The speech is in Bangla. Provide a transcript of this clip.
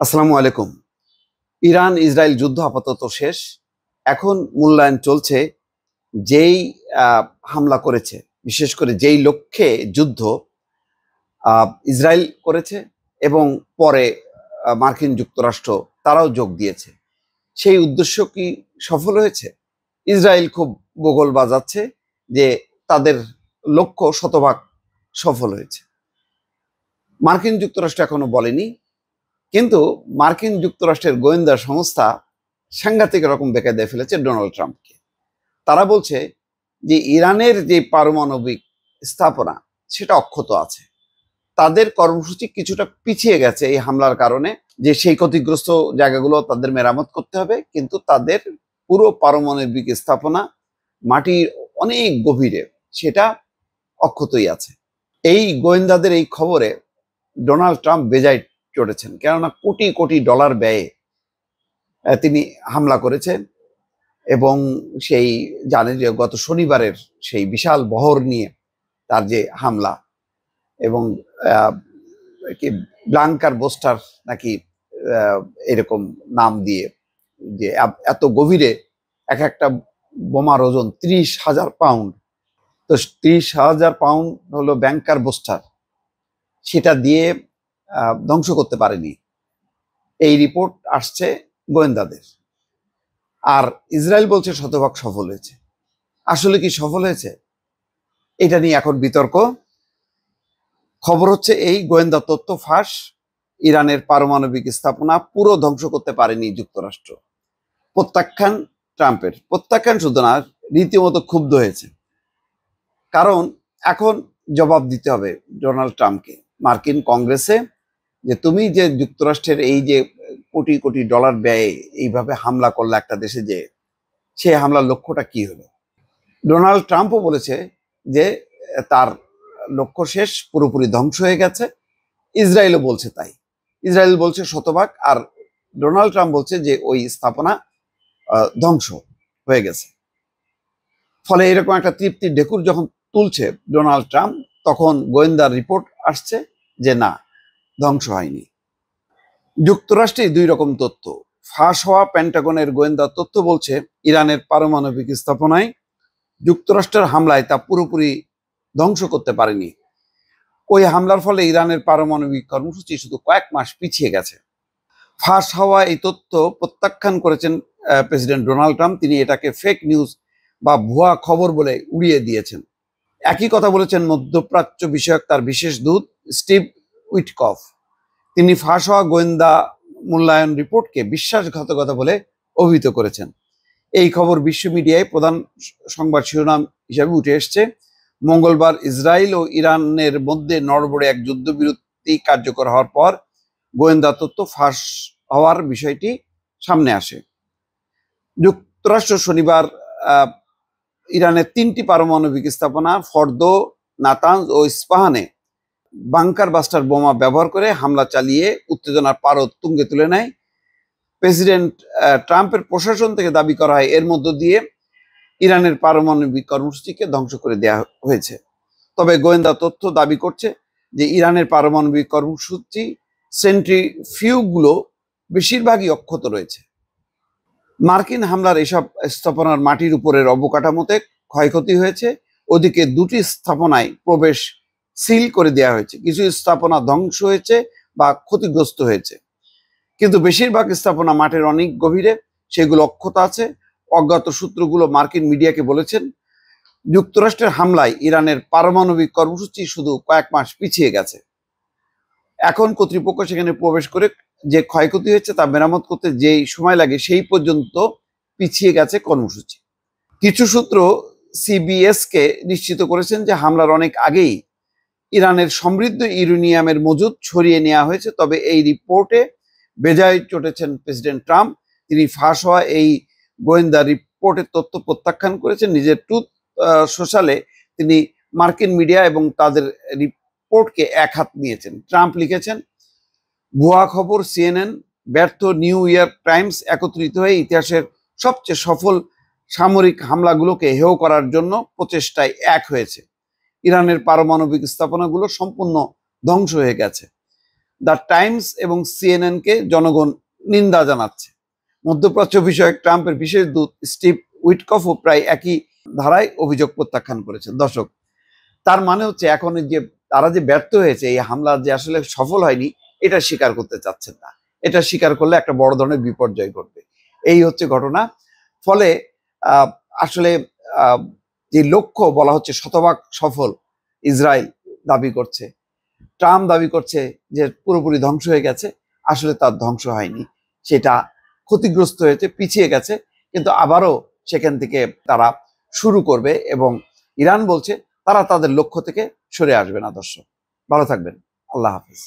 আসসালামু আলাইকুম। ইরান ইসরায়েল যুদ্ধ আপাতত শেষ। এখন মূল্যায়ন চলছে যেই হামলা করেছে, বিশেষ করে যেই লক্ষ্যে যুদ্ধ ইসরায়েল করেছে এবং পরে মার্কিন যুক্তরাষ্ট্র তারাও যোগ দিয়েছে, সেই উদ্দেশ্য কি সফল হয়েছে? ইসরায়েল খুব বগল বাজাচ্ছে যে তাদের লক্ষ্য শতভাগ সফল হয়েছে। মার্কিন যুক্তরাষ্ট্র এখনো বলেনি, কিন্তু মার্কিন যুক্তরাষ্ট্রের গোয়েন্দা সংস্থা সাংঘাতিক রকম বেকায়দায় ফেলেছে ডোনাল্ড ট্রাম্পকে। তারা বলছে যে ইরানের যে পারমাণবিক স্থাপনা সেটা অক্ষত আছে, তাদের কর্মসূচি কিছুটা পিছিয়ে গেছে এই হামলার কারণে, যে সেই ক্ষতিগ্রস্ত জায়গাগুলো তাদের মেরামত করতে হবে, কিন্তু তাদের পুরো পারমাণবিক স্থাপনা মাটির অনেক গভীরে সেটা অক্ষতই আছে। এই গোয়েন্দাদের এই খবরে ডোনাল্ড ট্রাম্প বেজায় চড়েছেন, কেননা কোটি কোটি ডলার ব্যয়ে তিনি হামলা করেছেন এবং সেই জানেন যে গত শনিবারের সেই বিশাল বহর নিয়ে তার যে হামলা এবং কি ব্লাঙ্কার বোস্টার নাকি এরকম নাম দিয়ে, যে এত গভীরে এক একটা বোমার ওজন 30,000 পাউন্ড। তো 30,000 পাউন্ড হলো ব্যাংকার বোস্টার, সেটা দিয়ে ধ্বংস করতে পারেনি, এই রিপোর্ট আসছে গোয়েন্দাদের। আর ইসরায়েল বলছে শতভাগ সফল হয়েছে। আসলে কি সফল হয়েছে, এটা নিয়ে এখন বিতর্ক। খবর হচ্ছে এই গোয়েন্দা তথ্য ফাঁস, ইরানের পারমাণবিক স্থাপনা পুরো ধ্বংস করতে পারেনি যুক্তরাষ্ট্র। প্রত্যাখ্যান ট্রাম্পের, প্রত্যাখ্যান শুধু না, রীতিমতো ক্ষুব্ধ হয়েছে। কারণ এখন জবাব দিতে হবে ডোনাল্ড ট্রাম্পকে মার্কিন কংগ্রেসে, যে তুমি যে যুক্তরাষ্ট্রের এই যে কোটি কোটি ডলার ব্যয়ে এইভাবে হামলা করলে একটা দেশে, যে সেই হামলার লক্ষ্যটা কি হলো। ডোনাল্ড ট্রাম্পও বলেছে যে তার লক্ষ্য শেষ, পুরোপুরি ধ্বংস হয়ে গেছে। ইসরায়েলও বলছে তাই, ইসরায়েল বলছে শতভাগ, আর ডোনাল্ড ট্রাম্প বলছে যে ওই স্থাপনা ধ্বংস হয়ে গেছে। ফলে এরকম একটা তৃপ্তির ঢেকুর যখন তুলছে ডোনাল্ড ট্রাম্প, তখন গোয়েন্দার রিপোর্ট আসছে যে না, ধ্বংস হয়নি। যুক্তরাষ্ট্রে দুই রকম তথ্য ফাঁস হওয়া। পেন্টাগনের গোয়েন্দা তথ্য বলছে ইরানের পারমাণবিক স্থাপনায় যুক্তরাষ্ট্রের হামলায় তা পুরোপুরি ধ্বংস করতে পারেনি। ওই হামলার ফলে ইরানের পারমাণবিক কর্মসূচি শুধু কয়েক মাস পিছিয়ে গেছে। ফাঁস হওয়া এই তথ্য প্রত্যাখ্যান করেছেন প্রেসিডেন্ট ডোনাল্ড ট্রাম্প। তিনি এটাকে ফেক নিউজ বা ভুয়া খবর বলে উড়িয়ে দিয়েছেন। একই কথা বলেছেন মধ্যপ্রাচ্য বিষয়ক তার বিশেষ দূত স্টিভ উইটকফ। তিনি ফাঁস হওয়া গোয়েন্দা মূল্যায়ন রিপোর্টকে বিশ্বাসঘাতকতা বলে অভিহিত করেছেন। এই খবর বিশ্ব মিডিয়ায় প্রধান সংবাদ শিরোনাম হিসাবে উঠে এসছে। মঙ্গলবার ইসরায়েল ও ইরানের মধ্যে নড়বড়ে এক যুদ্ধবিরতি কার্যকর হওয়ার পর গোয়েন্দা তথ্য ফাঁস হওয়ার বিষয়টি সামনে আসে। যুক্তরাষ্ট্র শনিবার ইরানের 3টি পারমাণবিক স্থাপনা ফর্দো, নাতানজ ও ইস্পাহানে বাংকার বাস্টার বোমা ব্যবহার করে হামলা চালিয়ে উত্তেজনার পারদ তুঙ্গে তুলে নেয়। প্রেসিডেন্ট ট্রাম্পের প্রশাসন থেকে দাবি করা হয় এর মধ্য দিয়ে ইরানের পারমাণবিক কর্মসূচিকে ধ্বংস করে দেওয়া হয়েছে। তবে গোয়েন্দা তথ্য দাবি করছে যে ইরানের পারমাণবিক কর্মসূচি সেন্ট্রিফিউগুলো বেশিরভাগই অক্ষত রয়েছে। মার্কিন হামলার এসব স্থাপনার মাটির উপরের অবকাঠামোতে ক্ষয়ক্ষতি হয়েছে। ওদিকে 2টি স্থাপনায় প্রবেশ সিল করে দেওয়া হয়েছে। কিছু স্থাপনা ধ্বংস হয়েছে বা ক্ষতিগ্রস্ত হয়েছে, কিন্তু বেশিরভাগ স্থাপনা মাঠের অনেক গভীরে, সেগুলো অক্ষত আছে। অজ্ঞাত সূত্রগুলো মার্কিন মিডিয়াকে বলেছেন যুক্তরাষ্ট্রের হামলায় ইরানের পারমাণবিক কর্মসূচি শুধু কয়েক মাস পিছিয়ে গেছে। এখন কর্তৃপক্ষ সেখানে প্রবেশ করে যে ক্ষয়ক্ষতি হয়েছে তা মেরামত করতে যেই সময় লাগে সেই পর্যন্ত পিছিয়ে গেছে কর্মসূচি। কিছু সূত্র সিবিএসকে নিশ্চিত করেছেন যে হামলার অনেক আগেই ইরানের সমৃদ্ধ ইউরেনিয়ামের মজুদ ছড়িয়ে নেওয়া হয়েছে। তবে এই রিপোর্টে বেজায় চটেছেন প্রেসিডেন্ট ট্রাম্প। তিনি ফাঁস হওয়া এই গোয়েন্দা রিপোর্টের তথ্য প্রত্যাখ্যান করেছেন। নিজের ট্রুথ সোশ্যালে তিনি মার্কিন মিডিয়া এবং তাদের রিপোর্টকে এক হাত নিয়েছেন। ট্রাম্প লিখেছেন, ভুয়া খবর, সিএনএন, ব্যর্থ নিউ ইয়র্ক টাইমস একত্রিত হয়ে ইতিহাসের সবচেয়ে সফল সামরিক হামলাগুলোকে হেয় করার জন্য প্রচেষ্টায় এক হয়েছে। ইরানের পারমাণবিক স্থাপনাগুলো সম্পূর্ণ ধ্বংস হয়ে গেছে। দ্য টাইমস এবং CNN কে জনগণ নিন্দা জানাচ্ছে। মধ্যপ্রাচ্য বিষয়ক ট্রাম্পের বিশেষ দূত স্টিভ উইটকফও প্রায় একই ধারায় অভিযোগ প্রত্যাখ্যান করেছেন। দর্শক, তার মানে হচ্ছে এখন যে তারা যে ব্যর্থ হয়েছে, এই হামলা যে আসলে সফল হয়নি, এটা স্বীকার করতে চাচ্ছেন না। এটা স্বীকার করলে একটা বড় ধরনের বিপর্যয় ঘটবে। এই হচ্ছে ঘটনা। ফলে আসলে যে লক্ষ্য বলা হচ্ছে শতভাগ সফল, ইসরায়েল দাবি করছে, ট্রাম্প দাবি করছে যে পুরোপুরি ধ্বংস হয়ে গেছে। আসলে তার ধ্বংস হয়নি, সেটা ক্ষতিগ্রস্ত হয়েছে, পিছিয়ে গেছে, কিন্তু আবারও সেখান থেকে তারা শুরু করবে এবং ইরান বলছে তারা তাদের লক্ষ্য থেকে সরে আসবে না। দর্শক, ভালো থাকবেন। আল্লাহ হাফিজ।